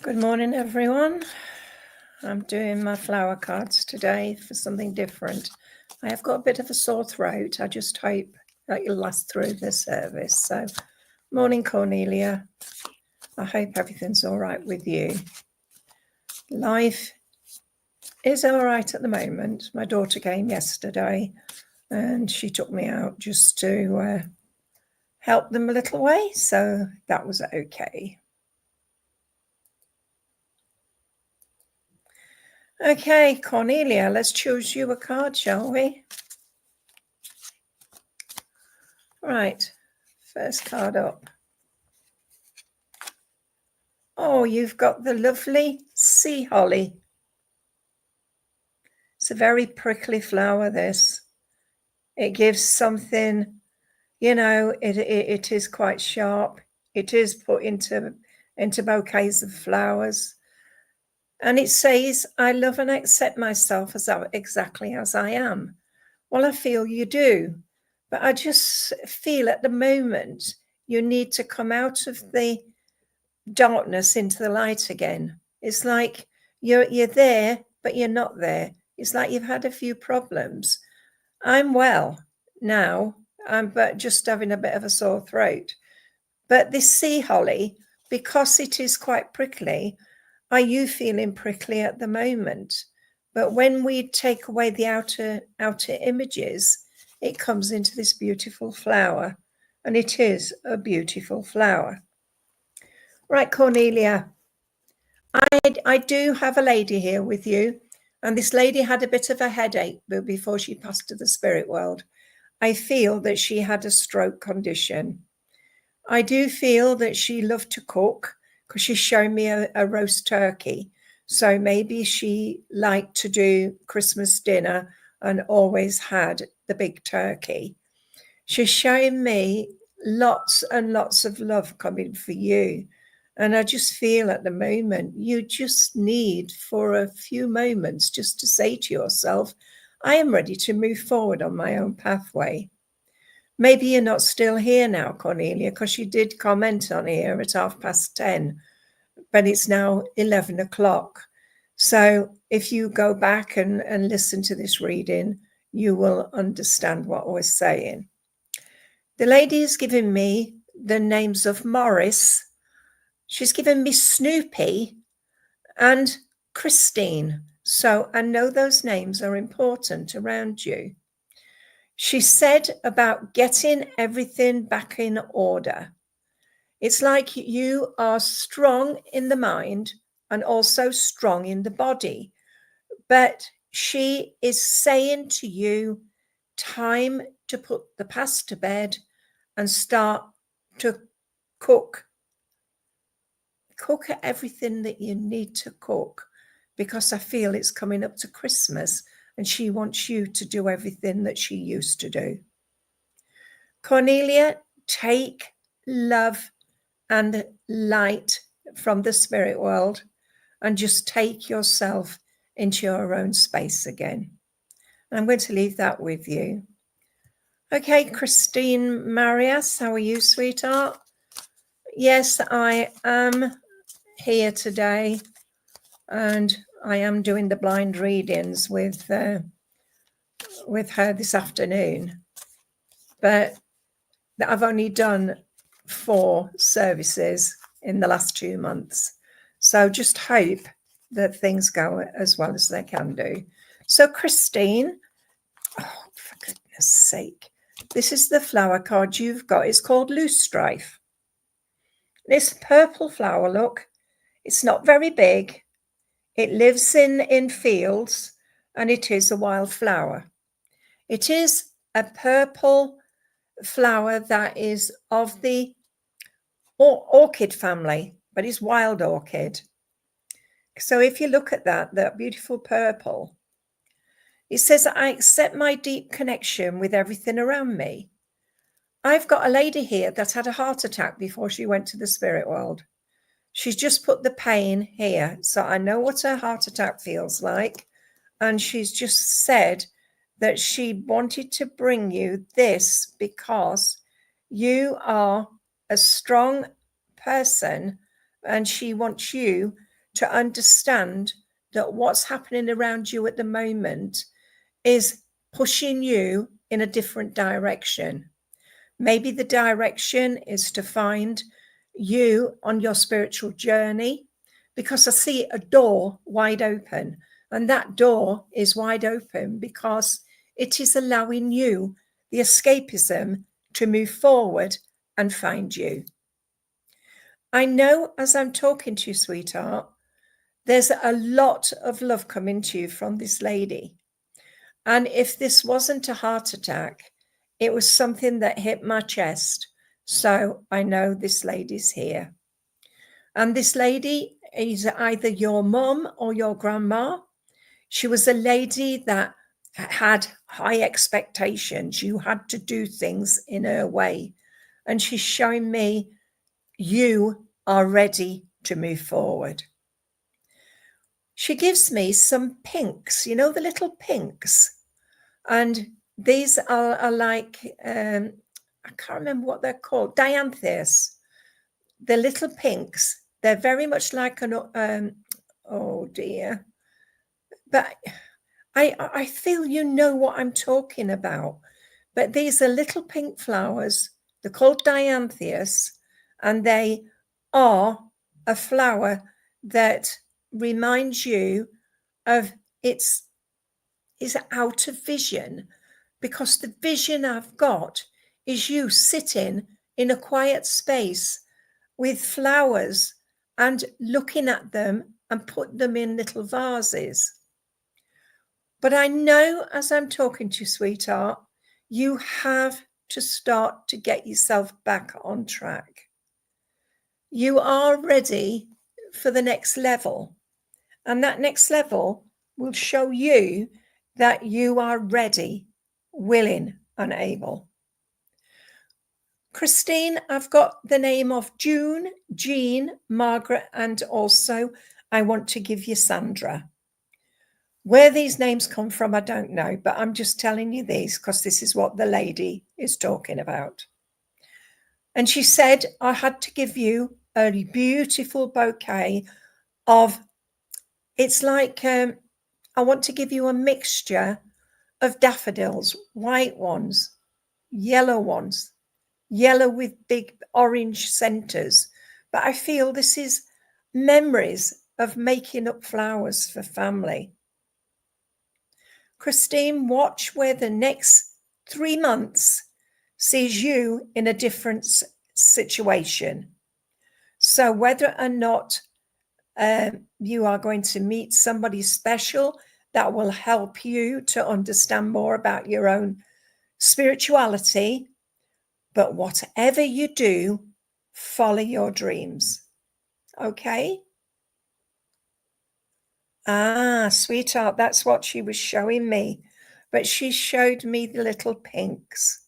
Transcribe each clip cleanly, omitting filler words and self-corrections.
Good morning, everyone. I'm doing my flower cards today for something different. I have got a bit of a sore throat. I just hope that you'll last through the service. So, morning, Cornelia. I hope everything's all right with you. Life is all right at the moment. My daughter came yesterday and she took me out just to help them a little way. So that was okay. Okay, Cornelia, let's choose you a card, shall we? Right, first card up. Oh, you've got the lovely sea holly. It's a very prickly flower, this. It gives something, it is quite sharp. It is put into bouquets of flowers. And it says, I love and accept myself exactly as I am. Well, I feel you do. But I just feel at the moment you need to come out of the darkness into the light again. It's like you're there, but you're not there. It's like you've had a few problems. I'm well now, but just having a bit of a sore throat. But this sea holly, because it is quite prickly, are you feeling prickly at the moment? But when we take away the outer images, it comes into this beautiful flower, and it is a beautiful flower. Right, Cornelia, I do have a lady here with you, and this lady had a bit of a headache before she passed to the spirit world. I feel that she had a stroke condition. I do feel that she loved to cook because she's shown me a roast turkey. So maybe she liked to do Christmas dinner and always had the big turkey. She's showing me lots and lots of love coming for you. And I just feel at the moment, you just need for a few moments just to say to yourself, I am ready to move forward on my own pathway. Maybe you're not still here now, Cornelia, because you did comment on here at 10:30, but it's now 11 o'clock. So if you go back and listen to this reading, you will understand what I was saying. The lady has given me the names of Morris. She's given me Snoopy and Christine. So I know those names are important around you. She said about getting everything back in order. It's like you are strong in the mind and also strong in the body. But she is saying to you, time to put the past to bed and start to cook everything that you need to cook, because I feel it's coming up to Christmas and she wants you to do everything that she used to do. Cornelia, take love and light from the spirit world and just take yourself into your own space again. I'm going to leave that with you. Okay, Christine Marias, how are you, sweetheart? Yes, I am here today, and I am doing the blind readings with her this afternoon, but I've only done 4 services in the last 2 months, so just hope that things go as well as they can do. So Christine, oh, for goodness sake, this is the flower card you've got. It's called Loosestrife. This purple flower, look, it's not very big. It lives in fields, and it is a wild flower. It is a purple flower that is of the orchid family, but it's wild orchid. So if you look at that beautiful purple, it says, I accept my deep connection with everything around me. I've got a lady here that had a heart attack before she went to the spirit world. She's just put the pain here, so I know what her heart attack feels like. And she's just said that she wanted to bring you this because you are a strong person and she wants you to understand that what's happening around you at the moment is pushing you in a different direction. Maybe the direction is to find you on your spiritual journey, because I see a door wide open, and that door is wide open because it is allowing you the escapism to move forward and find you. I know as I'm talking to you, sweetheart, there's a lot of love coming to you from this lady. And if this wasn't a heart attack, it was something that hit my chest. So I know this lady's here. And this lady is either your mom or your grandma. She was a lady that had high expectations. You had to do things in her way. And she's showing me you are ready to move forward. She gives me some pinks, you know, the little pinks. And these are like, I can't remember what they're called, dianthias. The little pinks, they're very much like an, oh dear. But I feel you know what I'm talking about. But these are little pink flowers. They're called dianthias, and they are a flower that reminds you of it's out of vision, because the vision I've got is you sitting in a quiet space with flowers and looking at them and put them in little vases. But I know as I'm talking to you, sweetheart, you have to start to get yourself back on track. You are ready for the next level. And that next level will show you that you are ready, willing, and able. Christine, I've got the name of June, Jean, Margaret, and also I want to give you Sandra. Where these names come from, I don't know, but I'm just telling you these because this is what the lady is talking about. And she said, I had to give you a beautiful bouquet of, it's like, I want to give you a mixture of daffodils, white ones, yellow ones, yellow with big orange centers. But I feel this is memories of making up flowers for family. Christine, watch where the next 3 months sees you in a different situation. So whether or not you are going to meet somebody special that will help you to understand more about your own spirituality, but whatever you do, follow your dreams. Okay? Ah, sweetheart, that's what she was showing me. But she showed me the little pinks.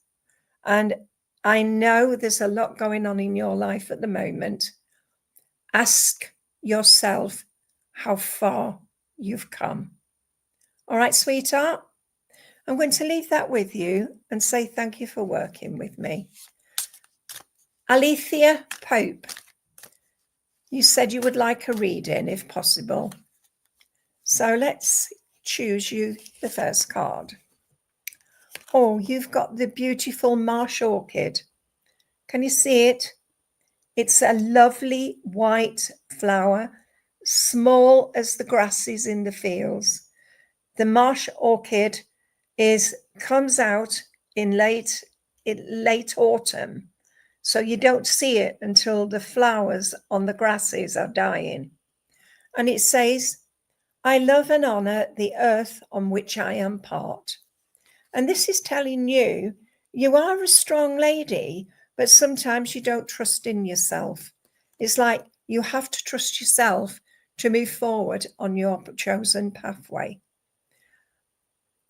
And I know there's a lot going on in your life at the moment. Ask yourself how far you've come. All right, sweetheart? I'm going to leave that with you and say thank you for working with me. Alethea Pope, you said you would like a reading if possible. So let's choose you the first card. Oh, you've got the beautiful marsh orchid. Can you see it? It's a lovely white flower, small as the grasses in the fields. The marsh orchid comes out in late autumn, so you don't see it until the flowers on the grasses are dying. And it says, I love and honor the earth on which I am part. And this is telling you, you are a strong lady, but sometimes you don't trust in yourself. It's like you have to trust yourself to move forward on your chosen pathway.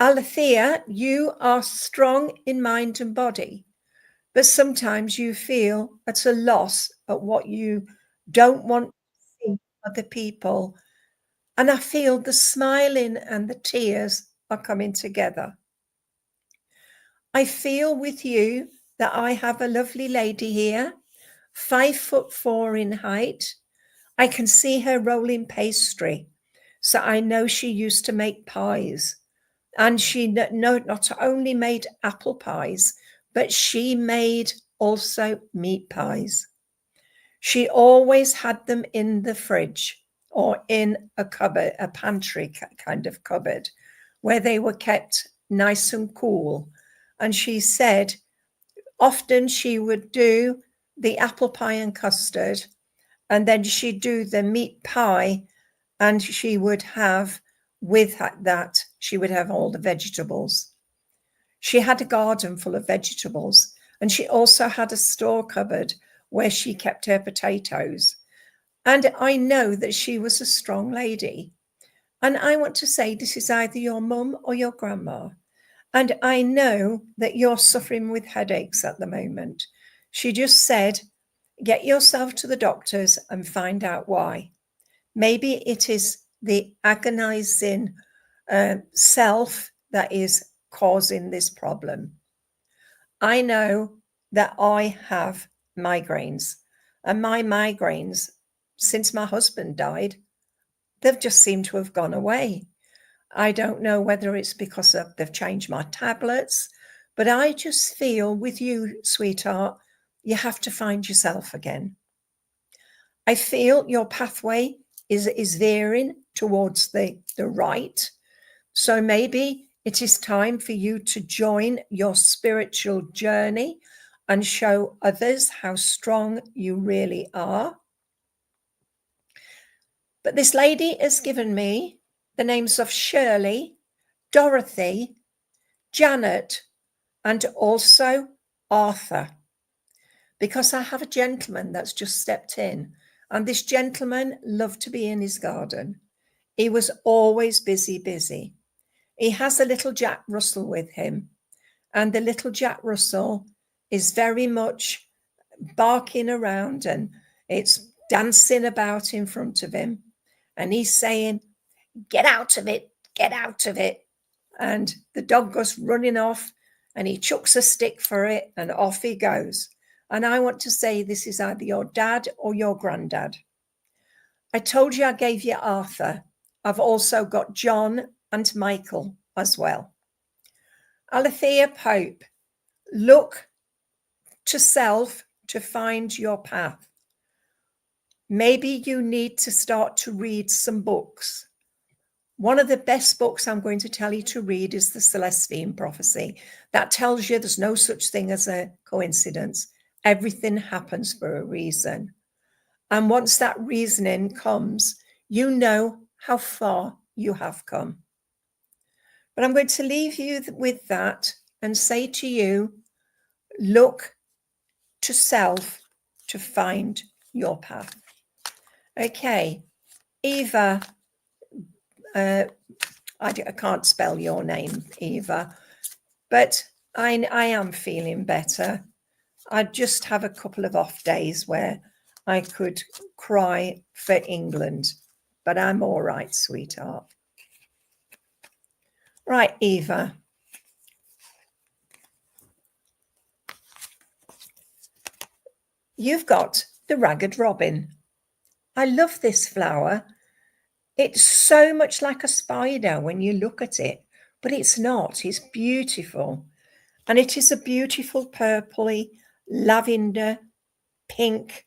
Alethea, you are strong in mind and body, but sometimes you feel at a loss at what you don't want to see other people. And I feel the smiling and the tears are coming together. I feel with you that I have a lovely lady here, 5'4" in height. I can see her rolling pastry. So I know she used to make pies. And she not only made apple pies, but she made also meat pies. She always had them in the fridge or in a cupboard, a pantry kind of cupboard, where they were kept nice and cool. And she said often she would do the apple pie and custard, and then she'd do the meat pie, and she would have, with that, she would have all the vegetables. She had a garden full of vegetables, and she also had a store cupboard where she kept her potatoes. And I know that she was a strong lady. And I want to say this is either your mum or your grandma. And I know that you're suffering with headaches at the moment. She just said, get yourself to the doctors and find out why. Maybe it is the agonizing self that is causing this problem. I know that I have migraines, and my migraines, since my husband died, they've just seemed to have gone away. I don't know whether it's because they've changed my tablets, but I just feel with you, sweetheart, you have to find yourself again. I feel your pathway is veering towards the right. So maybe it is time for you to join your spiritual journey and show others how strong you really are. But this lady has given me the names of Shirley, Dorothy, Janet, and also Arthur, because I have a gentleman that's just stepped in, and this gentleman loved to be in his garden. He was always busy. He has a little Jack Russell with him, and the little Jack Russell is very much barking around, and it's dancing about in front of him, and he's saying, get out of it, get out of it. And the dog goes running off, and he chucks a stick for it, and off he goes. And I want to say this is either your dad or your granddad. I told you I gave you Arthur. I've also got John and Michael as well. Alethea Pope, look to self to find your path. Maybe you need to start to read some books. One of the best books I'm going to tell you to read is The Celestine Prophecy. That tells you there's no such thing as a coincidence. Everything happens for a reason. And once that reasoning comes, you know how far you have come. But I'm going to leave you with that and say to you, look to self to find your path. Okay, Eva, I can't spell your name, Eva, but I am feeling better. I just have a couple of off days where I could cry for England, but I'm all right, sweetheart. Right, Eva. You've got the Ragged Robin. I love this flower. It's so much like a spider when you look at it, but it's not. It's beautiful. And it is a beautiful purpley, lavender, pink,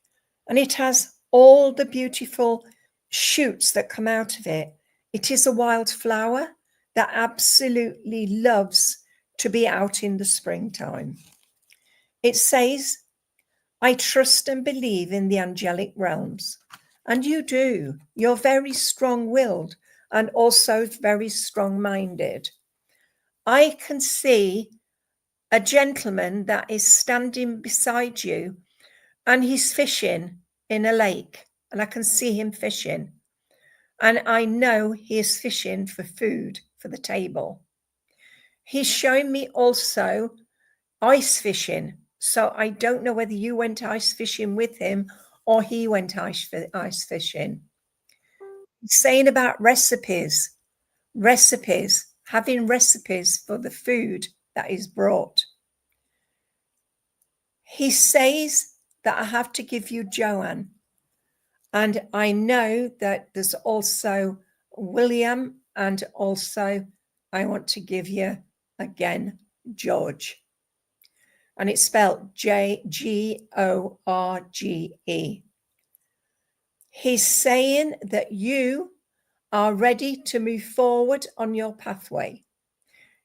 and it has all the beautiful shoots that come out of it. It is a wild flower that absolutely loves to be out in the springtime. It says, I trust and believe in the angelic realms. And you do. You're very strong-willed and also very strong-minded. I can see a gentleman that is standing beside you, and he's fishing in a lake, and I can see him fishing. And I know he is fishing for food for the table. He's showing me also ice fishing. So I don't know whether you went ice fishing with him or he went ice fishing. He's saying about recipes, having recipes for the food that is brought. He says that I have to give you Joanne. And I know that there's also William, and also I want to give you again George. And it's spelled G-O-R-G-E. He's saying that you are ready to move forward on your pathway.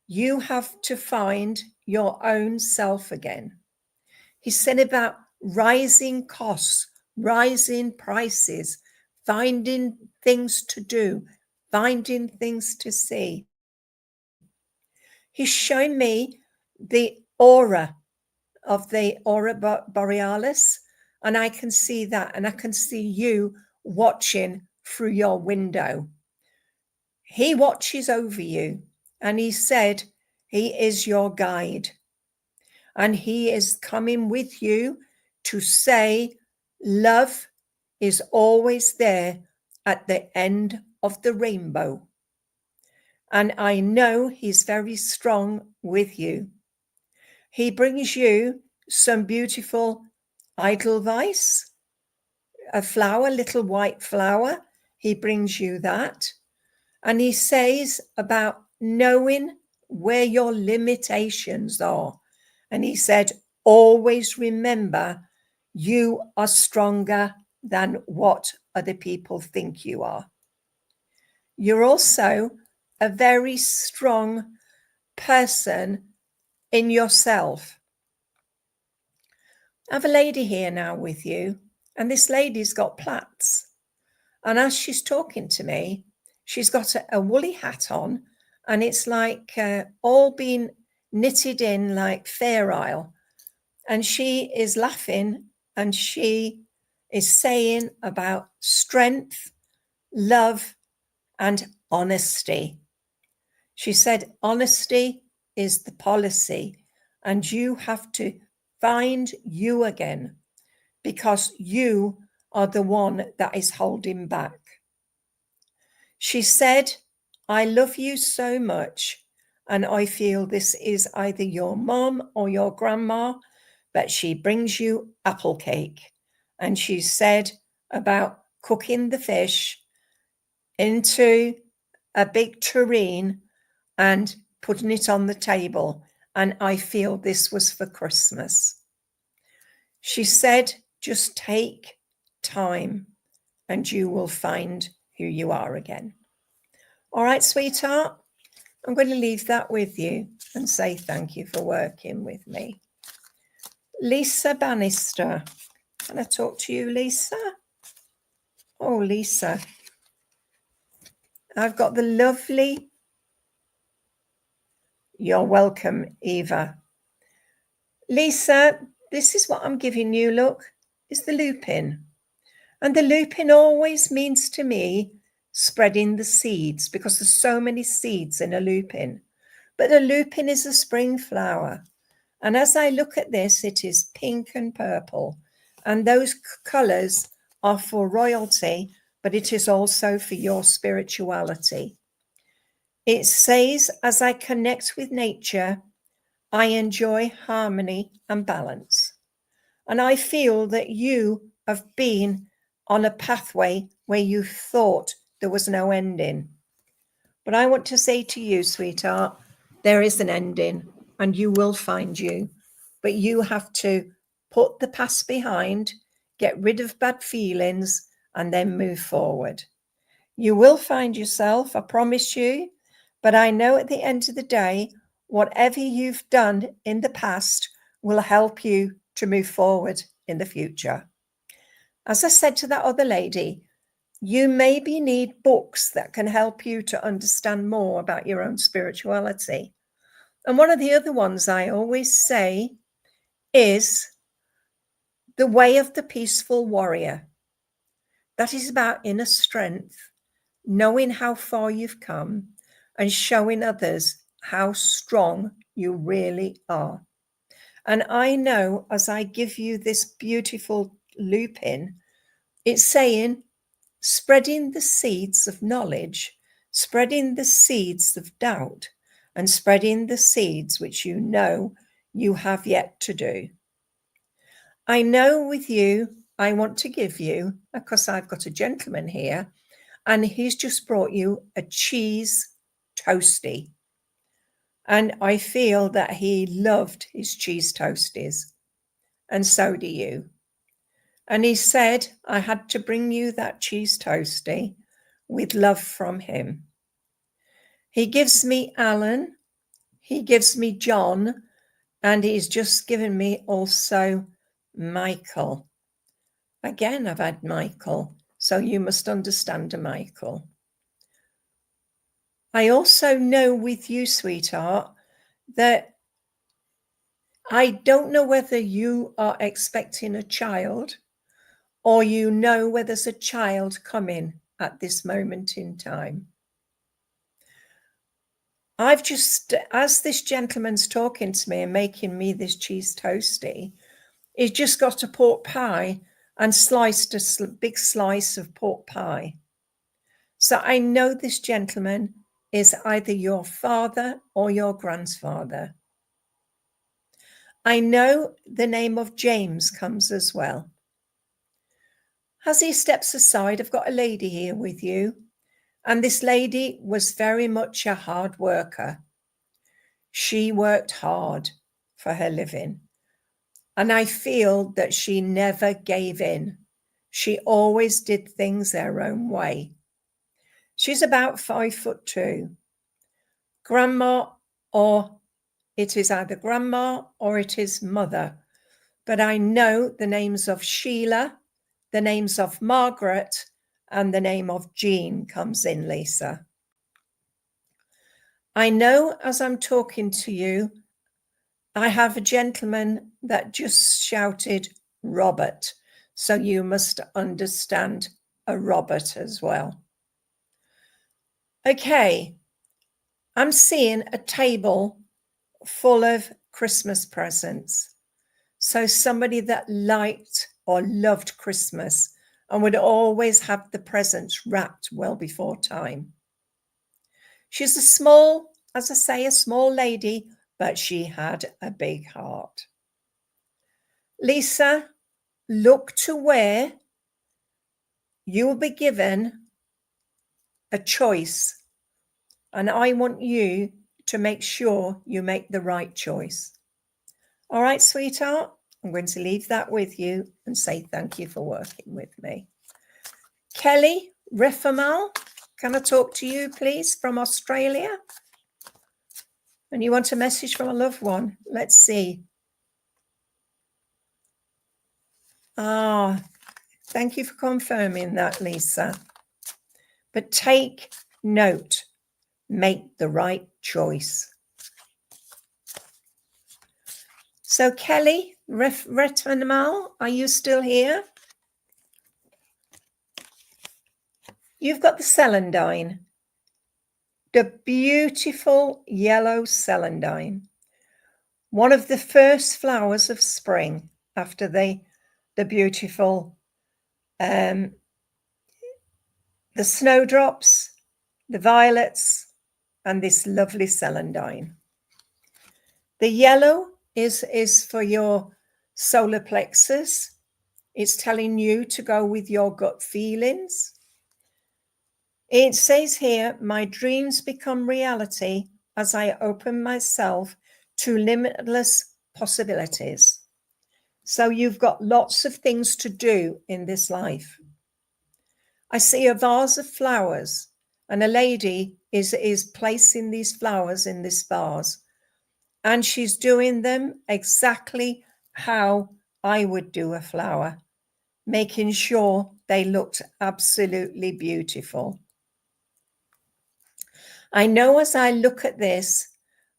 You have to find your own self again. He said about rising costs, rising prices, finding things to do, finding things to see. He's shown me the aura of the aura borealis, and I can see that, and I can see you watching through your window. He watches over you, and he said he is your guide, and he is coming with you to say love is always there at the end of the rainbow. And I know he's very strong with you. He brings you some beautiful Edelweiss, a flower, little white flower. He brings you that. And he says about knowing where your limitations are. And he said, always remember you are stronger than what other people think you are. You're also a very strong person in yourself. I have a lady here now with you, and this lady's got plaits. And as she's talking to me, she's got a woolly hat on, and it's like all been knitted in like Fair Isle. And she is laughing, and she is saying about strength, love, and honesty. She said, honesty is the policy, and you have to find you again, because you are the one that is holding back. She said, I love you so much, and I feel this is either your mom or your grandma, but she brings you apple cake. And she said about cooking the fish into a big tureen and putting it on the table. And I feel this was for Christmas. She said, just take time and you will find who you are again. All right, sweetheart, I'm going to leave that with you and say thank you for working with me. Lisa Bannister. Can I talk to you, Lisa? Oh, Lisa. I've got the lovely... You're welcome, Eva. Lisa, this is what I'm giving you, look, is the lupin. And the lupin always means to me spreading the seeds, because there's so many seeds in a lupin. But a lupin is a spring flower. And as I look at this, it is pink and purple. And those colours are for royalty, but it is also for your spirituality. It says, as I connect with nature, I enjoy harmony and balance. And I feel that you have been on a pathway where you thought there was no ending. But I want to say to you, sweetheart, there is an ending, and you will find you. But you have to put the past behind, get rid of bad feelings, and then move forward. You will find yourself, I promise you. But I know at the end of the day, whatever you've done in the past will help you to move forward in the future. As I said to that other lady, you maybe need books that can help you to understand more about your own spirituality. And one of the other ones I always say is The Way of the Peaceful Warrior. That is about inner strength, knowing how far you've come and showing others how strong you really are. And I know as I give you this beautiful lupin, it's saying, spreading the seeds of knowledge, spreading the seeds of doubt, and spreading the seeds which you know you have yet to do. I know with you, I want to give you, because I've got a gentleman here, and he's just brought you a cheese toastie. And I feel that he loved his cheese toasties, and so do you. And he said, I had to bring you that cheese toastie with love from him. He gives me Alan, he gives me John, and he's just given me also Michael. Again, I've had Michael, so you must understand a Michael. I also know with you, sweetheart, that I don't know whether you are expecting a child or you know whether there's a child coming at this moment in time. I've just, as this gentleman's talking to me and making me this cheese toastie, he's just got a pork pie and sliced a big slice of pork pie. So I know this gentleman is either your father or your grandfather. I know the name of James comes as well. As he steps aside, I've got a lady here with you, and this lady was very much a hard worker. She worked hard for her living, and I feel that she never gave in. She always did things her own way. She's about 5'2". Grandma, or it is either grandma or it is mother. But I know the names of Sheila, the names of Margaret, and the name of Jean comes in, Lisa. I know as I'm talking to you, I have a gentleman that just shouted Robert. So you must understand a Robert as well. Okay, I'm seeing a table full of Christmas presents. So somebody that liked or loved Christmas and would always have the presents wrapped well before time. She's a small, as I say, a small lady, but she had a big heart. Lisa, look to where you will be given a choice, and I want you to make sure you make the right choice. All right, sweetheart, I'm going to leave that with you and say thank you for working with me. Kelly Refamal, can I talk to you, please, from Australia? And you want a message from a loved one? Let's see. Thank you for confirming that, Lisa. But take note, make the right choice. So Kelly Refamal, are you still here? You've got the celandine, the beautiful yellow celandine, one of the first flowers of spring after the beautiful, the snowdrops, the violets, and this lovely celandine. The yellow is for your solar plexus. It's telling you to go with your gut feelings. It says here, my dreams become reality as I open myself to limitless possibilities. So you've got lots of things to do in this life. I see a vase of flowers, and a lady is placing these flowers in this vase, and she's doing them exactly how I would do a flower, making sure they looked absolutely beautiful. I know as I look at this,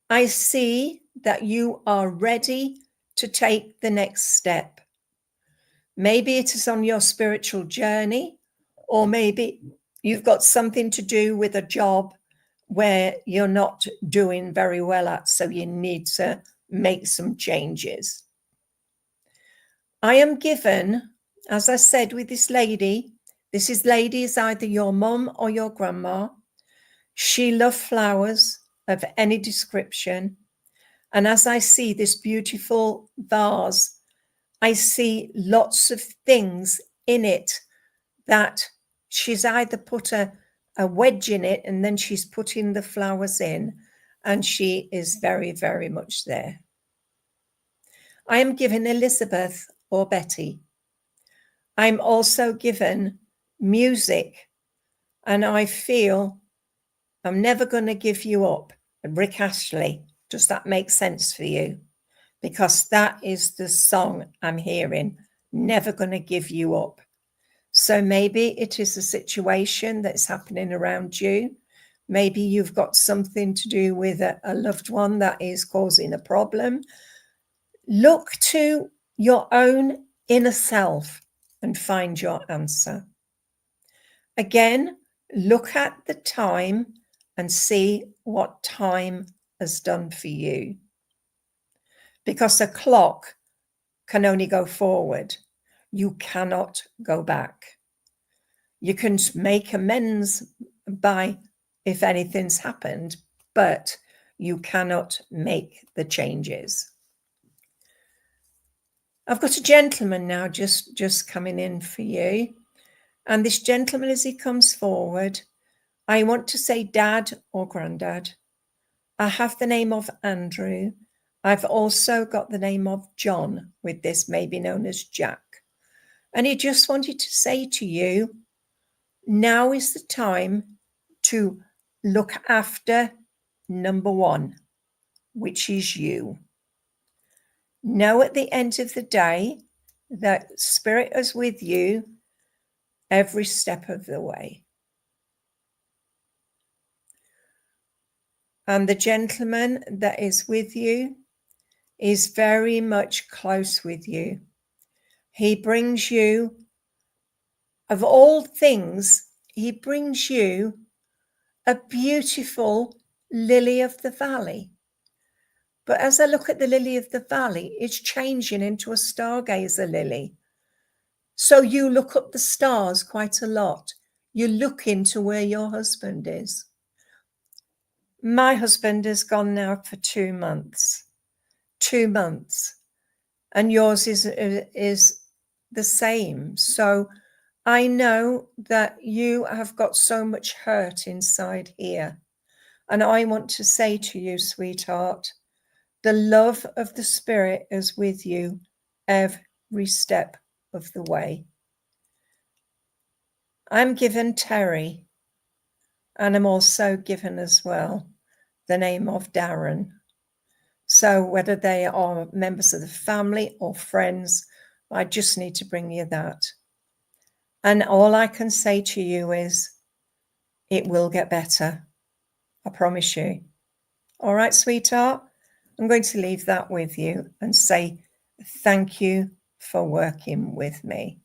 I see that you are ready to take the next step. Maybe it is on your spiritual journey, or maybe you've got something to do with a job where you're not doing very well at, so you need to make some changes. I am given, as I said with this lady is either your mum or your grandma. She loved flowers of any description. And as I see this beautiful vase, I see lots of things in it that she's either put a wedge in it and then she's putting the flowers in, and she is very, very much there. I am given Elizabeth or Betty. I'm also given music, and I feel I'm never going to give you up. Rick Ashley, does that make sense for you? Because that is the song I'm hearing, never going to give you up. So maybe it is a situation that's happening around you. Maybe you've got something to do with a loved one that is causing a problem. Look to your own inner self and find your answer. Again, look at the time and see what time has done for you. Because a clock can only go forward. You cannot go back. You can make amends by if anything's happened, but you cannot make the changes. I've got a gentleman now just coming in for you. And this gentleman, as he comes forward, I want to say dad or granddad. I have the name of Andrew. I've also got the name of John with this, maybe known as Jack. And he just wanted to say to you, now is the time to look after number one, which is you. Know at the end of the day that Spirit is with you every step of the way. And the gentleman that is with you is very much close with you. He brings you, of all things, he brings you a beautiful lily of the valley. But as I look at the lily of the valley, it's changing into a stargazer lily. So you look up the stars quite a lot. You look into where your husband is. My husband has gone now for 2 months. 2 months. And yours is the same. So I know that you have got so much hurt inside here. And I want to say to you, sweetheart, the love of the Spirit is with you every step of the way. I'm given Terry, and I'm also given as well the name of Darren. So whether they are members of the family or friends, I just need to bring you that. And all I can say to you is, it will get better. I promise you. All right, sweetheart? I'm going to leave that with you and say thank you for working with me.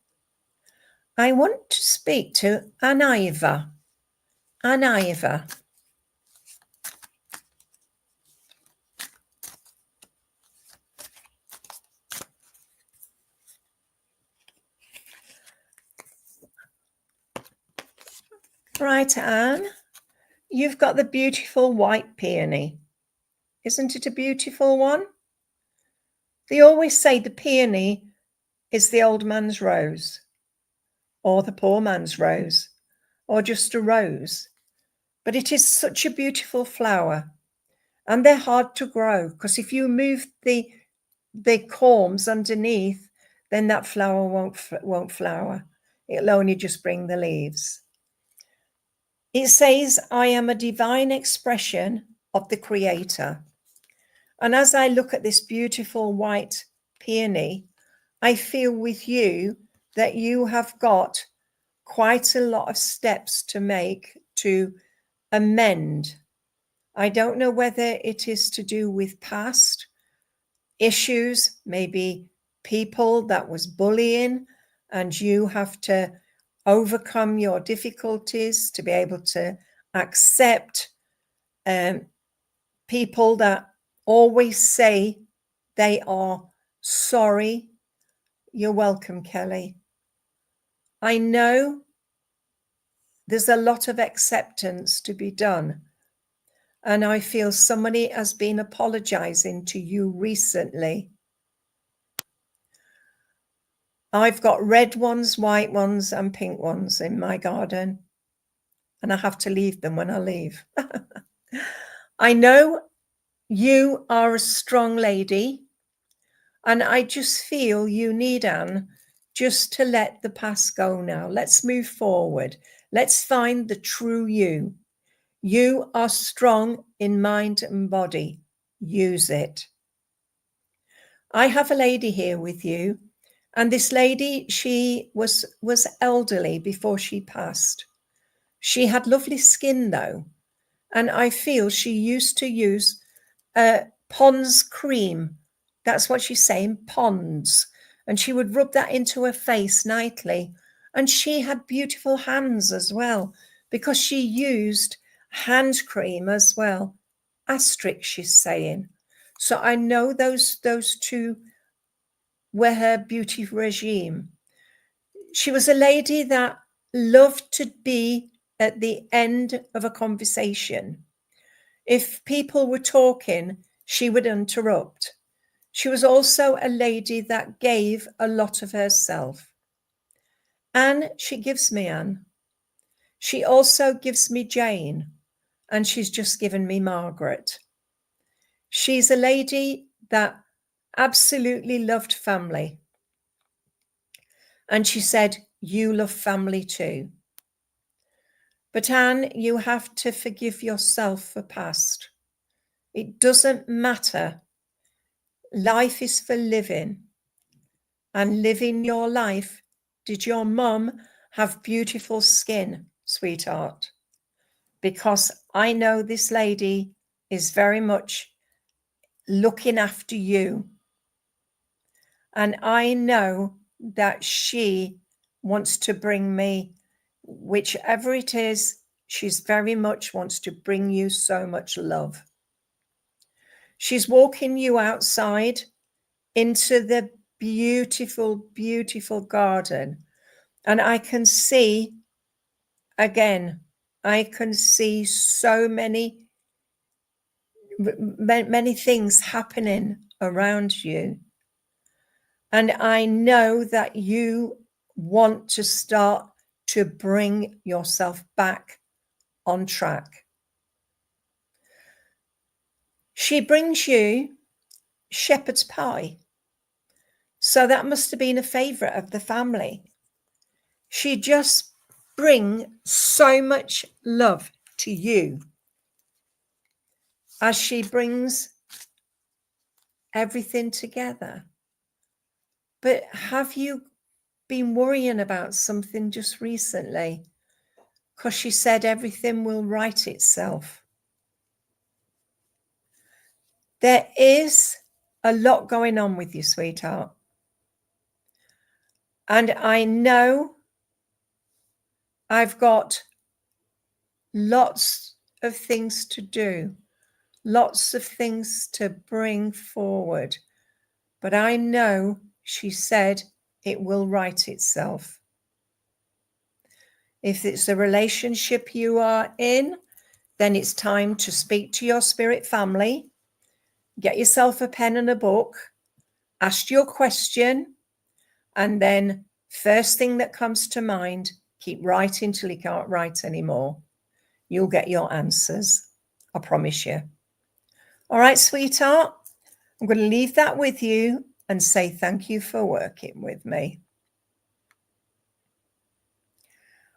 I want to speak to Aniva. Aniva. Right, Anne, you've got the beautiful white peony. Isn't it a beautiful one? They always say the peony is the old man's rose, or the poor man's rose, or just a rose. But it is such a beautiful flower, and they're hard to grow because if you move the corms underneath, then that flower won't flower. It'll only just bring the leaves. It says, I am a divine expression of the Creator. And as I look at this beautiful white peony, I feel with you that you have got quite a lot of steps to make to amend. I don't know whether it is to do with past issues, maybe people that was bullying, and you have to overcome your difficulties to be able to accept people that always say they are sorry. You're welcome, Kelly. I know there's a lot of acceptance to be done. And I feel somebody has been apologizing to you recently. I've got red ones, white ones, and pink ones in my garden, and I have to leave them when I leave. I know you are a strong lady, and I just feel you need, Anne, just to let the past go now. Let's move forward. Let's find the true you. You are strong in mind and body. Use it. I have a lady here with you, and this lady, she was elderly before she passed. She had lovely skin though, and I feel she used to use Pond's cream. That's what she's saying, Pond's. And she would rub that into her face nightly. And she had beautiful hands as well, because she used hand cream as well. Asterisk, she's saying. So I know those two were her beauty regime. She was a lady that loved to be at the end of a conversation. If people were talking, she would interrupt. She was also a lady that gave a lot of herself. Anne, she gives me Anne. She also gives me Jane, and she's just given me Margaret. She's a lady that absolutely loved family. And she said, you love family too. But Anne, you have to forgive yourself for past. It doesn't matter. Life is for living. And living your life. Did your mum have beautiful skin, sweetheart? Because I know this lady is very much looking after you. And I know that she wants to bring me, whichever it is, she's very much wants to bring you so much love. She's walking you outside into the beautiful, beautiful garden. And I can see, again, I can see so many things happening around you. And I know that you want to start to bring yourself back on track. She brings you shepherd's pie. So that must have been a favorite of the family. She just brings so much love to you as she brings everything together. But have you been worrying about something just recently? Because she said everything will right itself. There is a lot going on with you, sweetheart. And I know I've got lots of things to do, lots of things to bring forward. But I know she said it will right itself. If it's a relationship you are in, then it's time to speak to your spirit family. Get yourself a pen and a book, ask your question, and then first thing that comes to mind, keep writing till you can't write anymore. You'll get your answers. I promise you. All right, sweetheart, I'm going to leave that with you and say thank you for working with me.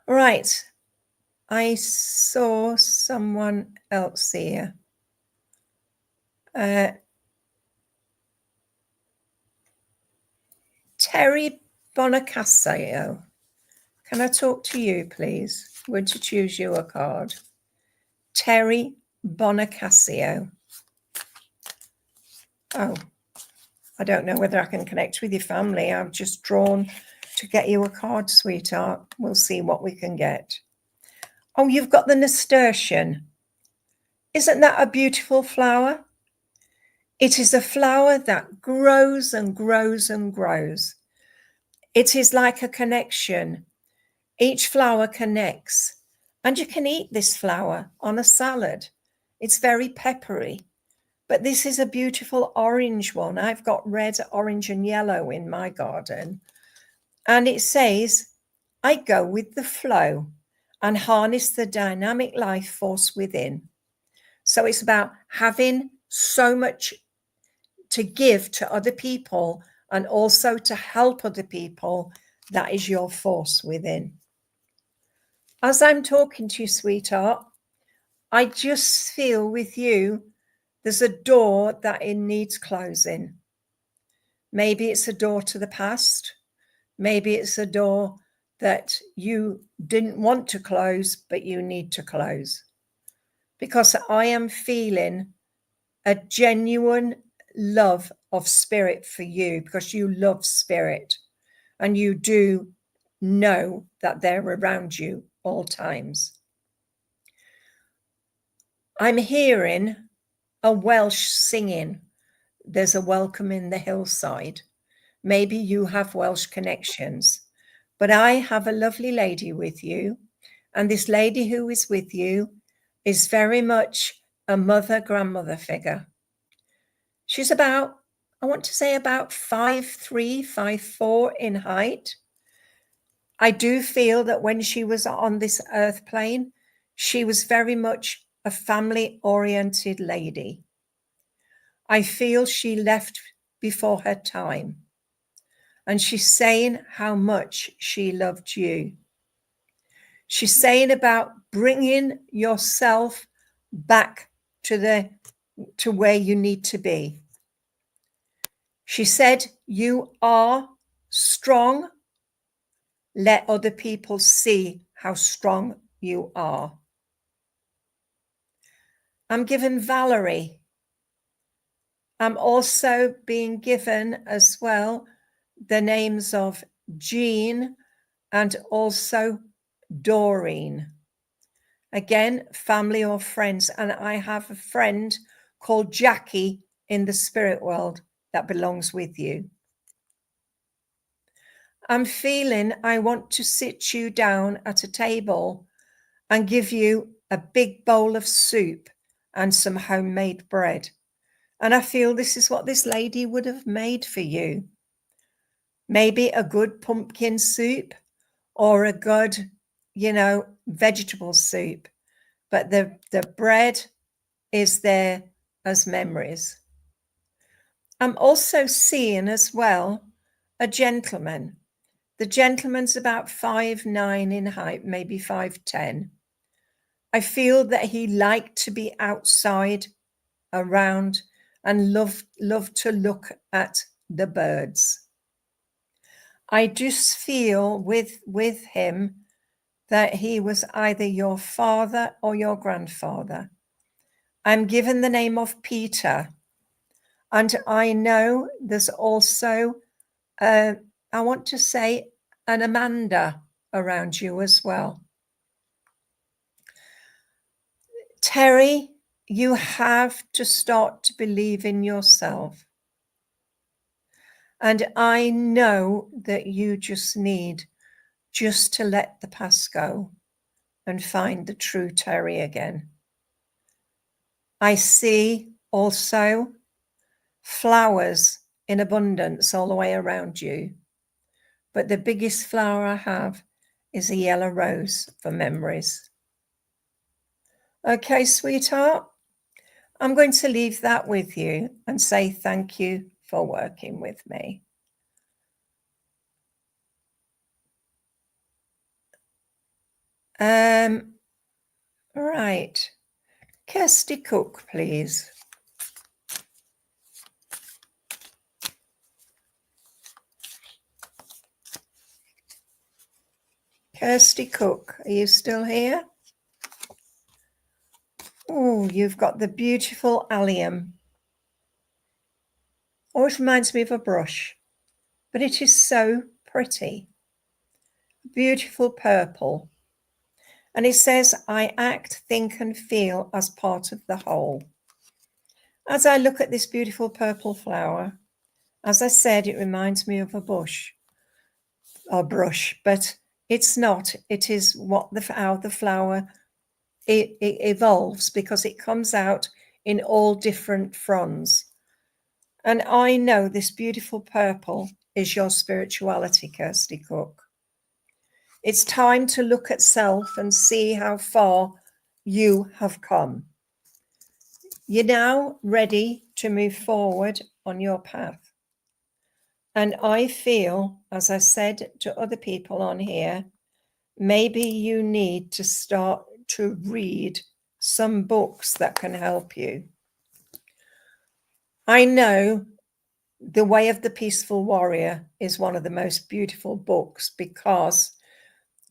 All right, I saw someone else here. Terry Bonacasio. Can I talk to you, please? I'm going to choose you a card. Terry Bonacasio. Oh, I don't know whether I can connect with your family. I've just drawn to get you a card, sweetheart. We'll see what we can get. Oh, you've got the nasturtium. Isn't that a beautiful flower? It is a flower that grows and grows and grows. It is like a connection. Each flower connects, and you can eat this flower on a salad. It's very peppery, but this is a beautiful orange one. I've got red, orange, and yellow in my garden. And it says, I go with the flow and harness the dynamic life force within. So it's about having so much to give to other people and also to help other people. That is your force within. As I'm talking to you, sweetheart, I just feel with you, there's a door that it needs closing. Maybe it's a door to the past. Maybe it's a door that you didn't want to close, but you need to close. Because I am feeling a genuine love of spirit for you, because you love spirit and you do know that they're around you all times. I'm hearing a Welsh singing. There's a welcome in the hillside. Maybe you have Welsh connections, but I have a lovely lady with you. And this lady who is with you is very much a mother, grandmother figure. She's about, I want to say about 5'3", 5'4" in height. I do feel that when she was on this earth plane, she was very much a family-oriented lady. I feel she left before her time. And she's saying how much she loved you. She's saying about bringing yourself back to where you need to be. She said, you are strong. Let other people see how strong you are. I'm given Valerie. I'm also being given as well the names of Jean and also Doreen. Again, family or friends. And I have a friend called Jackie in the spirit world that belongs with you. I'm feeling I want to sit you down at a table and give you a big bowl of soup and some homemade bread. And I feel this is what this lady would have made for you. Maybe a good pumpkin soup or a good, vegetable soup. But the bread is there as memories. I'm also seeing as well a gentleman. The gentleman's about 5'9" in height, maybe 5'10". I feel that he liked to be outside, around, and loved to look at the birds. I just feel with him that he was either your father or your grandfather. I'm given the name of Peter. And I know there's also, I want to say, an Amanda around you as well. Terry, you have to start to believe in yourself. And I know that you just need just to let the past go and find the true Terry again. I see also flowers in abundance all the way around you. But the biggest flower I have is a yellow rose for memories. Okay, sweetheart, I'm going to leave that with you and say thank you for working with me. Right. Kirsty Cook, please. Kirsty Cook, are you still here? Oh, you've got the beautiful allium. Always reminds me of a brush, but it is so pretty. Beautiful purple. And it says, I act, think and feel as part of the whole. As I look at this beautiful purple flower, as I said, it reminds me of a bush or brush, but it's not. It is how the flower it evolves, because it comes out in all different fronds. And I know this beautiful purple is your spirituality, Kirsty Cook. It's time to look at self and see how far you have come. You're now ready to move forward on your path. And I feel, as I said to other people on here, maybe you need to start to read some books that can help you. I know The Way of the Peaceful Warrior is one of the most beautiful books because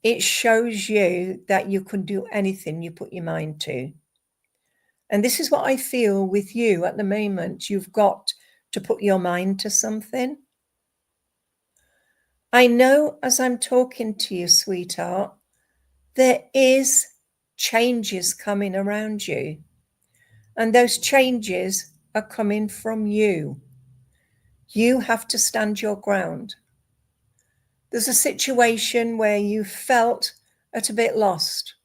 it shows you that you can do anything you put your mind to. And this is what I feel with you at the moment. You've got to put your mind to something. I know as I'm talking to you, sweetheart, there is changes coming around you. And those changes are coming from you. You have to stand your ground. There's a situation where you felt a bit lost,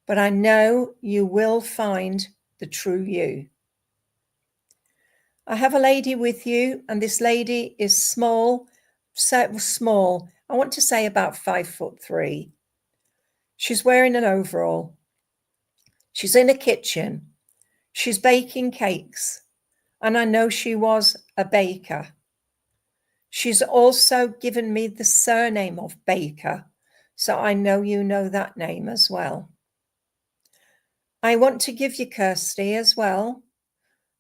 but I know you will find the true you. I have a lady with you, and this lady is small, so small. I want to say about 5'3". She's wearing an overall. She's in a kitchen. She's baking cakes, and I know she was a baker. She's also given me the surname of Baker, so I know you know that name as well. I want to give you, Kirsty, as well,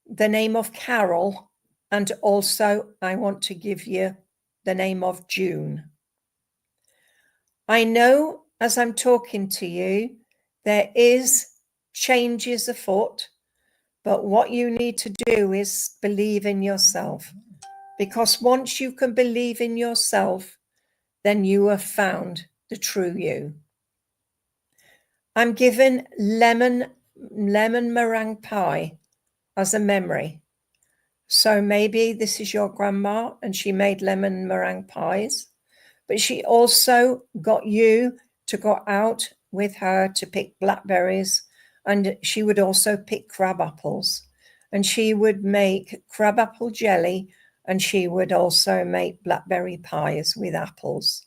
the name of Carol, and also I want to give you the name of June. I know as I'm talking to you, there is changes afoot, but what you need to do is believe in yourself. Because once you can believe in yourself, then you have found the true you. I'm given lemon meringue pie as a memory. So maybe this is your grandma and she made lemon meringue pies, but she also got you to go out with her to pick blackberries, and she would also pick crab apples, and she would make crab apple jelly, and she would also make blackberry pies with apples.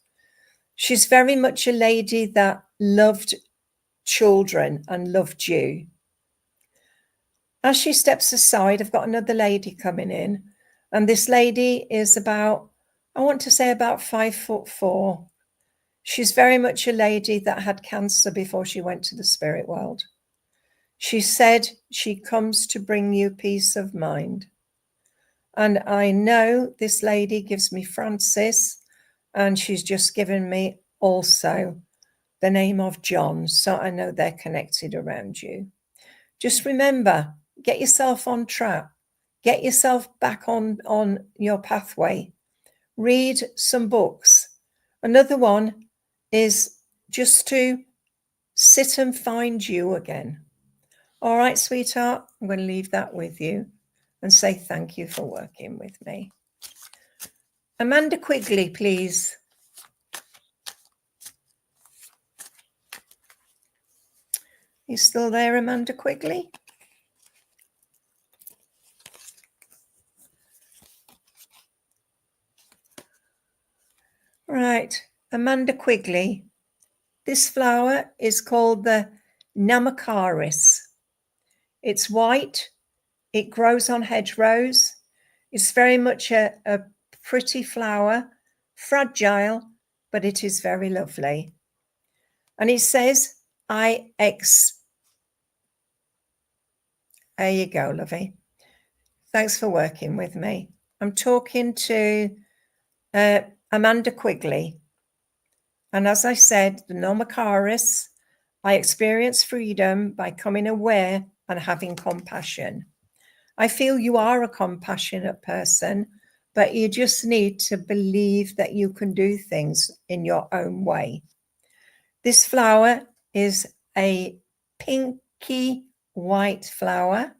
She's very much a lady that loved children and loved you. As she steps aside, I've got another lady coming in, and this lady is about, I want to say about 5'4". She's very much a lady that had cancer before she went to the spirit world. She said she comes to bring you peace of mind. And I know this lady gives me Francis, and she's just given me also the name of John. So I know they're connected around you. Just remember, get yourself on track. Get yourself back on your pathway. Read some books. Another one is just to sit and find you again. All right, sweetheart, I'm going to leave that with you and say thank you for working with me. Amanda Quigley, please. You still there, Amanda Quigley? Right, Amanda Quigley. This flower is called the Namacaris. It's white. It grows on hedgerows. It's very much a pretty flower, fragile, but it is very lovely. And it says, there you go, lovey. Thanks for working with me. I'm talking to Amanda Quigley. And as I said, the Namacaris, I experience freedom by becoming aware and having compassion. I feel you are a compassionate person, but you just need to believe that you can do things in your own way. This flower is a pinky white flower.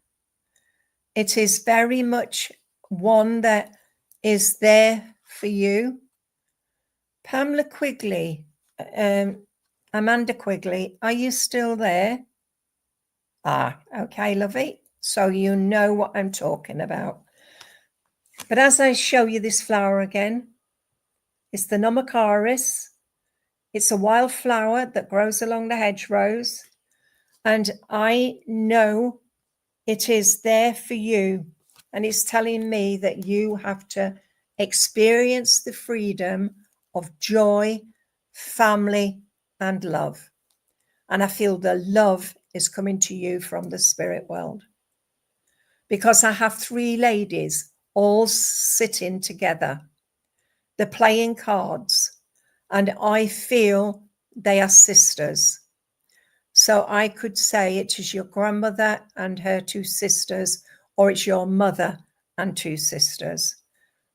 It is very much one that is there for you. Pamela Quigley, Amanda Quigley, are you still there? Okay, lovey. So you know what I'm talking about. But as I show you this flower again, it's the Nomocaris. It's a wild flower that grows along the hedgerows. And I know it is there for you. And it's telling me that you have to experience the freedom of joy, family, and love. And I feel the love is coming to you from the spirit world. Because I have 3 ladies all sitting together. They're playing cards. And I feel they are sisters. So I could say it is your grandmother and her 2 sisters, or it's your mother and 2 sisters.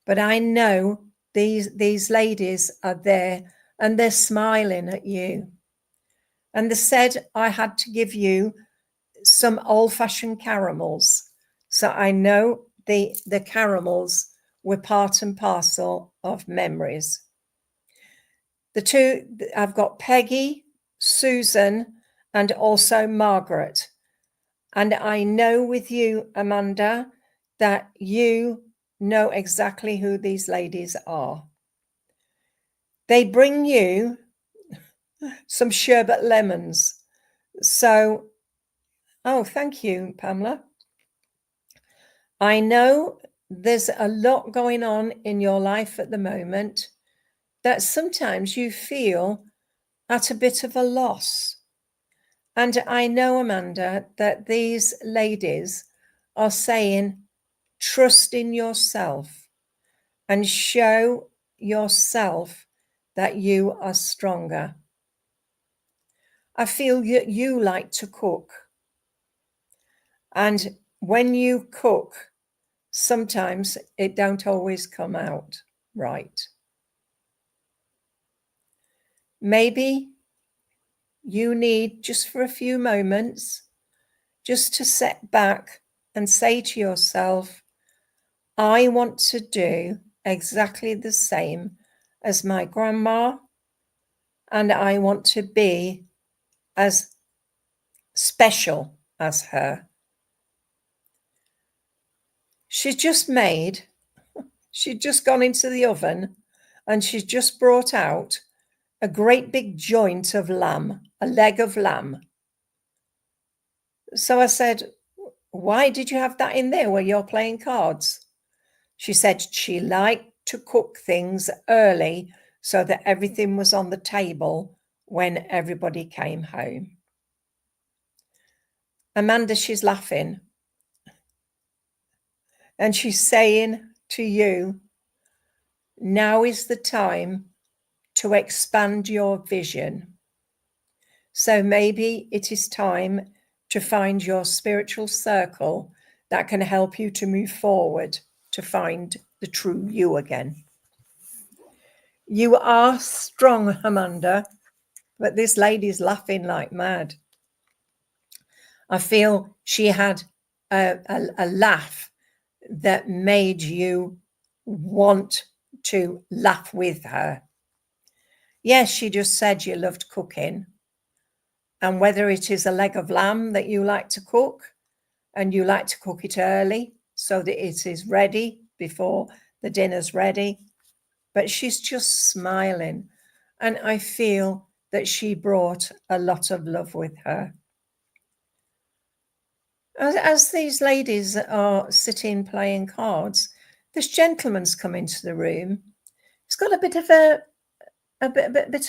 But I know these ladies are there and they're smiling at you. And they said I had to give you some old-fashioned caramels. So I know the caramels were part and parcel of memories. The 2, I've got Peggy, Susan, and also Margaret. And I know with you, Amanda, that you know exactly who these ladies are. They bring you some sherbet lemons. So, oh, thank you, Pamela. I know there's a lot going on in your life at the moment that sometimes you feel at a bit of a loss. And I know, Amanda, that these ladies are saying, trust in yourself and show yourself that you are stronger. I feel you like to cook. And when you cook, sometimes it don't always come out right. Maybe you need, just for a few moments, just to sit back and say to yourself, I want to do exactly the same as my grandma, and I want to be as special as her. She'd just gone into the oven and she's just brought out a great big joint of lamb, a leg of lamb. So I said, why did you have that in there while you're playing cards? She said she liked to cook things early so that everything was on the table when everybody came home. Amanda, she's laughing. And she's saying to you, now is the time to expand your vision. So maybe it is time to find your spiritual circle that can help you to move forward to find the true you again. You are strong, Amanda, but this lady's laughing like mad. I feel she had a laugh that made you want to laugh with her. Yes, she just said you loved cooking. And whether it is a leg of lamb that you like to cook, and you like to cook it early so that it is ready before the dinner's ready. But she's just smiling. And I feel that she brought a lot of love with her. As these ladies are sitting playing cards, this gentleman's come into the room. He's got a bit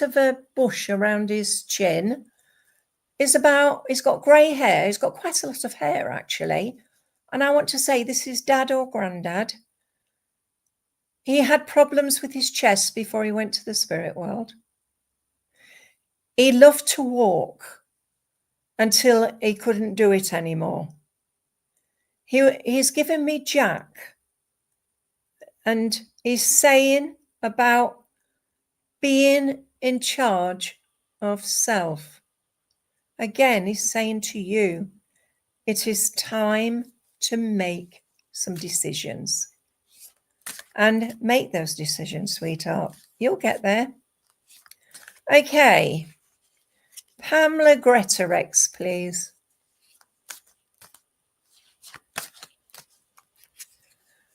of a bush around his chin. He's got grey hair. He's got quite a lot of hair, actually. And I want to say this is dad or granddad. He had problems with his chest before he went to the spirit world. He loved to walk until he couldn't do it anymore. He's given me Jack. And he's saying about being in charge of self. Again, he's saying to you, it is time to make some decisions. And make those decisions, sweetheart. You'll get there. Okay. Pamela Greatorex, please.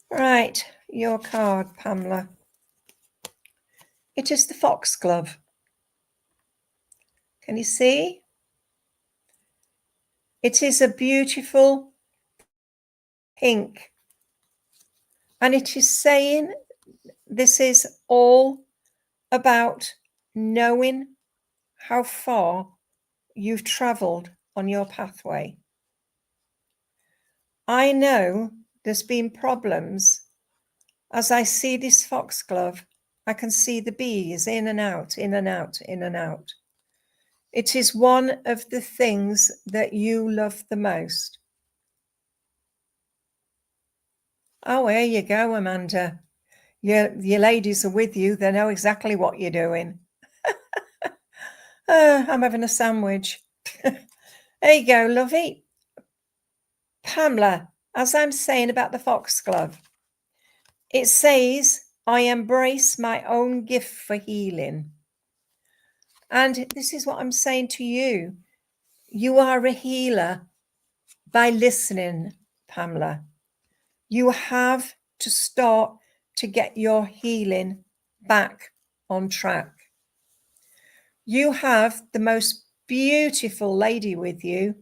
Right. your card, Pamela. It is the foxglove. Can you see? It is a beautiful pink. And it is saying this is all about knowing how far you've traveled on your pathway. I know there's been problems. As I see this foxglove, I can see the bees in and out, in and out, in and out. It is one of the things that you love the most. Oh, there you go, Amanda. Your ladies are with you. They know exactly what you're doing. I'm having a sandwich. There you go, lovey. Pamela, as I'm saying about the foxglove, it says, I embrace my own gift for healing. And this is what I'm saying to you. You are a healer by listening, Pamela. You have to start to get your healing back on track. You have the most beautiful lady with you.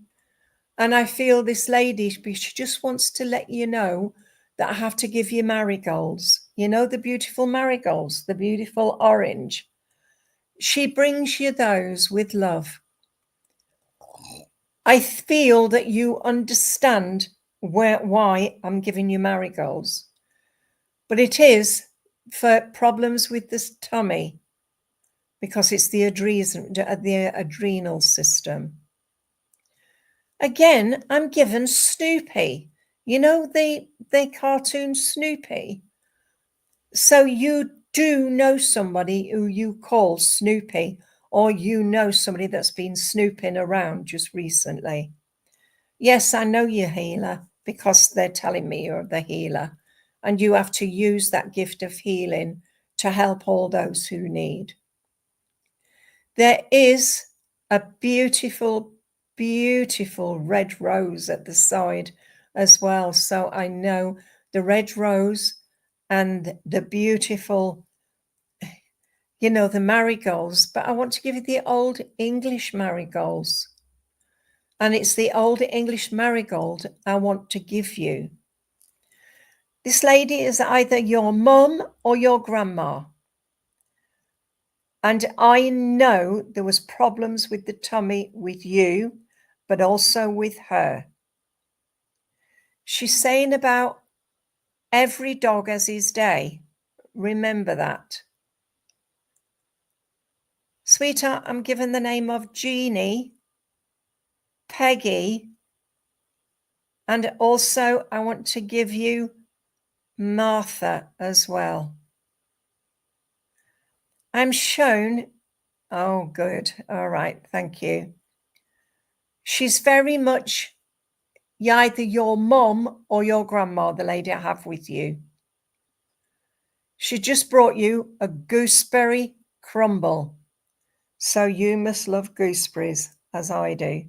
And I feel this lady, she just wants to let you know that I have to give you marigolds. You know, the beautiful marigolds, the beautiful orange. She brings you those with love. I feel that you understand why I'm giving you marigolds. But it is for problems with this tummy, because it's the adrenal system. Again, I'm given Snoopy. You know the cartoon Snoopy? So you do know somebody who you call Snoopy, or you know somebody that's been snooping around just recently. Yes, I know you're healer because they're telling me you're the healer, and you have to use that gift of healing to help all those who need. There is a beautiful, beautiful red rose at the side as well. So I know the red rose and the beautiful, you know, the marigolds, but I want to give you the old English marigolds. And it's the old English marigold I want to give you. This lady is either your mum or your grandma. And I know there was problems with the tummy with you, but also with her. She's saying about every dog has his day. Remember that. Sweetheart, I'm given the name of Jeannie, Peggy, and also I want to give you Martha as well. I'm shown, oh, good. All right, thank you. She's very much either your mum or your grandma, the lady I have with you. She just brought you a gooseberry crumble. So you must love gooseberries, as I do.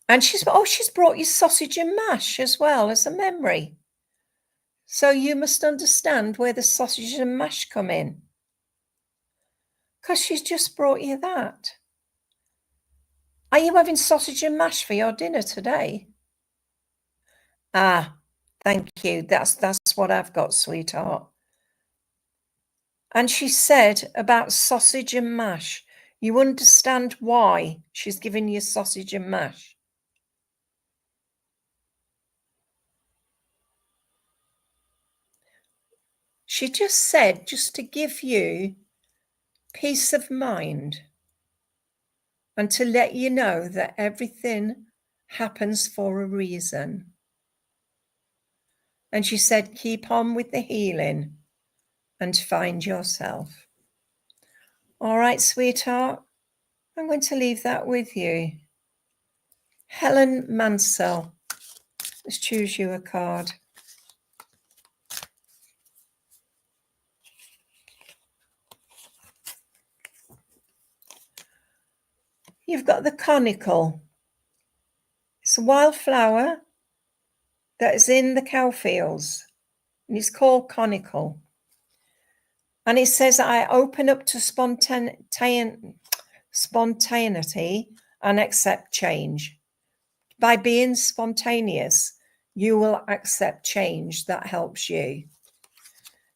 And she's brought you sausage and mash as well as a memory. So you must understand where the sausage and mash come in. Because she's just brought you that. Are you having sausage and mash for your dinner today? Ah, thank you. That's what I've got, sweetheart. And she said about sausage and mash, you understand why she's giving you sausage and mash. She just said, just to give you peace of mind and to let you know that everything happens for a reason. And she said, keep on with the healing and find yourself. All right, sweetheart, I'm going to leave that with you. Helen Mansell, let's choose you a card. You've got the conical. It's a wildflower that is in the cow fields, and it's called conical. And it says, I open up to spontaneity and accept change. By being spontaneous, you will accept change that helps you.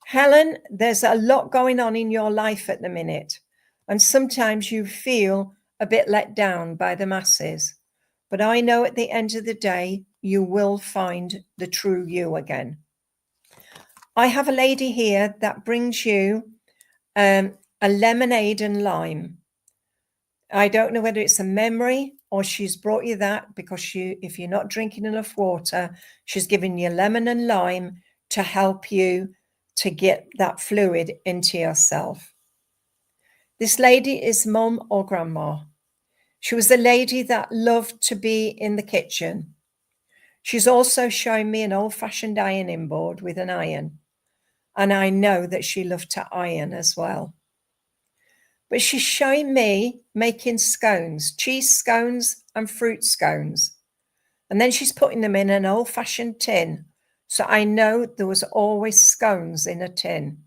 Helen, there's a lot going on in your life at the minute, and sometimes you feel a bit let down by the masses. But I know at the end of the day, you will find the true you again. I have a lady here that brings you a lemonade and lime. I don't know whether it's a memory or she's brought you that because if you're not drinking enough water, she's giving you lemon and lime to help you to get that fluid into yourself. This lady is mum or grandma. She was a lady that loved to be in the kitchen. She's also shown me an old-fashioned ironing board with an iron. And I know that she loved to iron as well. But she's showing me making scones, cheese scones and fruit scones. And then she's putting them in an old-fashioned tin. So I know there was always scones in a tin.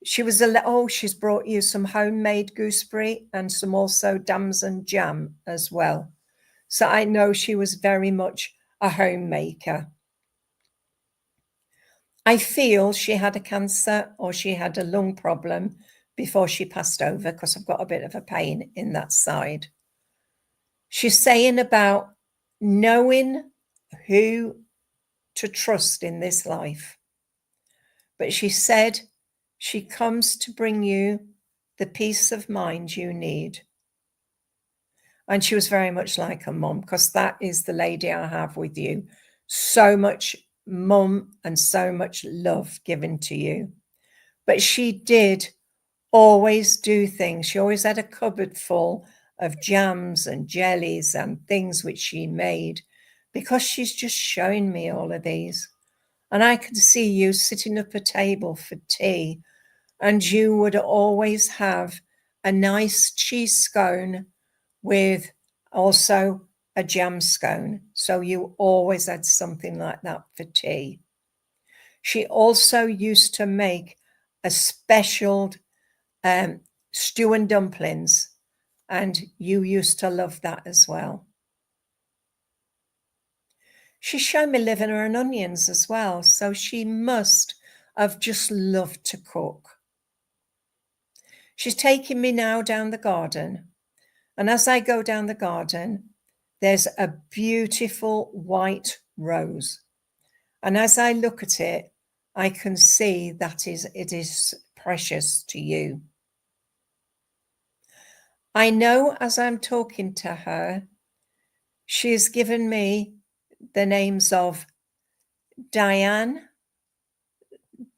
She's brought you some homemade gooseberry and some also damson jam as well. So I know she was very much a homemaker. I feel she had a cancer or she had a lung problem before she passed over because I've got a bit of a pain in that side. She's saying about knowing who to trust in this life. But she said she comes to bring you the peace of mind you need. And she was very much like a mum because that is the lady I have with you. So much mum and so much love given to you. But she did always do things. She always had a cupboard full of jams and jellies and things which she made because she's just showing me all of these. And I can see you sitting up a table for tea and you would always have a nice cheese scone with also a jam scone. So you always had something like that for tea. She also used to make a special stew and dumplings, and you used to love that as well. She showed me liver and onions as well, so she must have just loved to cook. She's taking me now down the garden, and as I go down the garden, there's a beautiful white rose. And as I look at it, I can see that it is precious to you. I know as I'm talking to her, she has given me the names of Diane,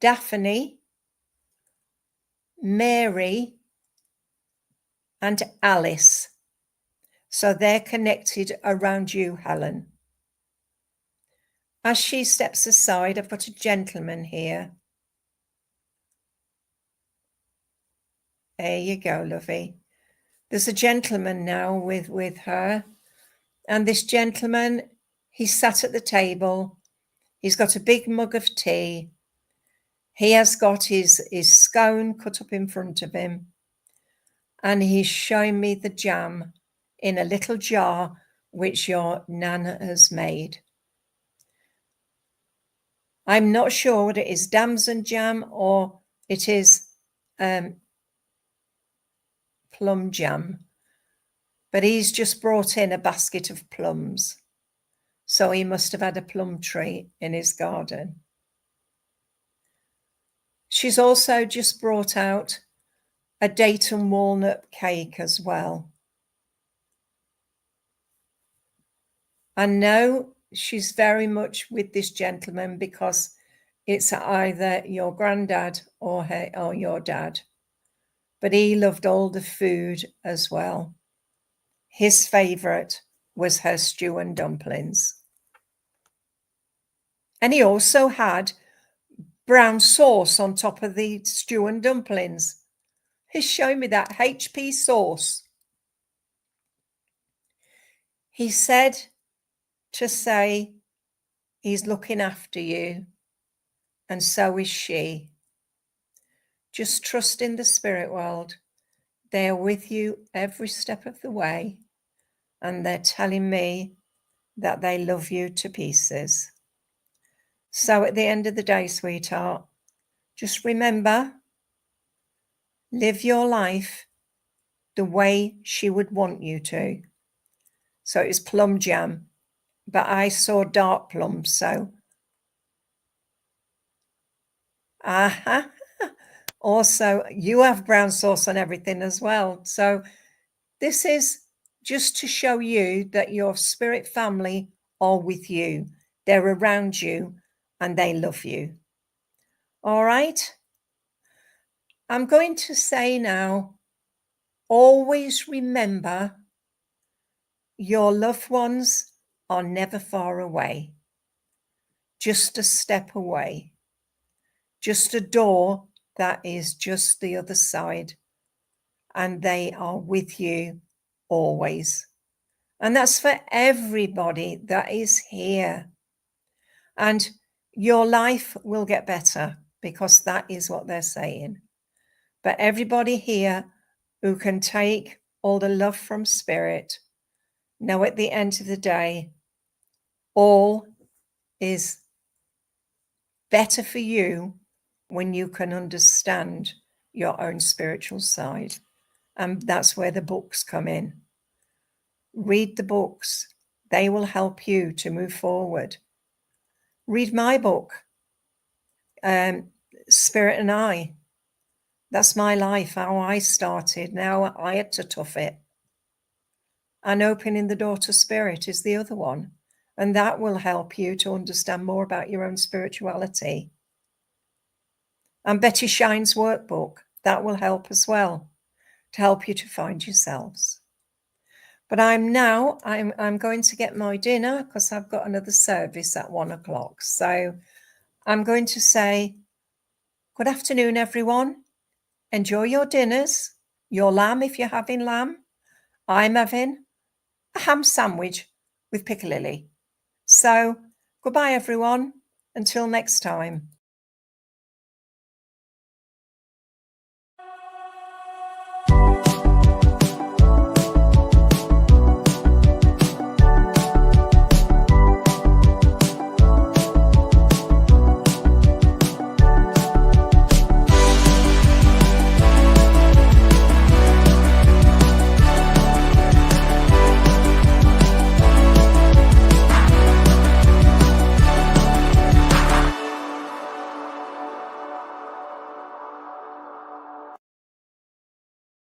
Daphne, Mary, and Alice. So they're connected around you, Helen. As she steps aside, I've got a gentleman here. There you go, lovey. There's a gentleman now with her. And this gentleman, he sat at the table. He's got a big mug of tea. He has got his scone cut up in front of him. And he's showing me the jam in a little jar which your Nana has made. I'm not sure whether it is damson jam or it is plum jam. But he's just brought in a basket of plums. So he must have had a plum tree in his garden. She's also just brought out a date and walnut cake as well. I know she's very much with this gentleman because it's either your granddad or your dad. But he loved all the food as well. His favourite was her stew and dumplings. And he also had brown sauce on top of the stew and dumplings. He's showing me that HP sauce. He said to say He's looking after you, and so is she. Just trust in the spirit world. They are with you every step of the way, and they're telling me that they love you to pieces. So at the end of the day, sweetheart, just remember, live your life the way she would want you to. So it's plum jam, but I saw dark plums, so also you have brown sauce on everything as well. So this is just to show you that your spirit family are with you. They're around you and they love you. All right. I'm going to say now, always remember your loved ones are never far away, just a step away, just a door that is just the other side, and they are with you always. And that's for everybody that is here. And your life will get better because that is what they're saying. But everybody here who can take all the love from spirit, know at the end of the day, all is better for you when you can understand your own spiritual side. And that's where the books come in. Read the books. They will help you to move forward. Read my book, Spirit and I. That's my life, how I started. Now I had to tough it. And Opening the Door to Spirit is the other one. And that will help you to understand more about your own spirituality. And Betty Shine's workbook, that will help as well, to help you to find yourselves. But I'm going to get my dinner because I've got another service at 1 o'clock. So I'm going to say, good afternoon, everyone. Enjoy your dinners, your lamb if you're having lamb. I'm having a ham sandwich with piccalilli. So goodbye, everyone. Until next time.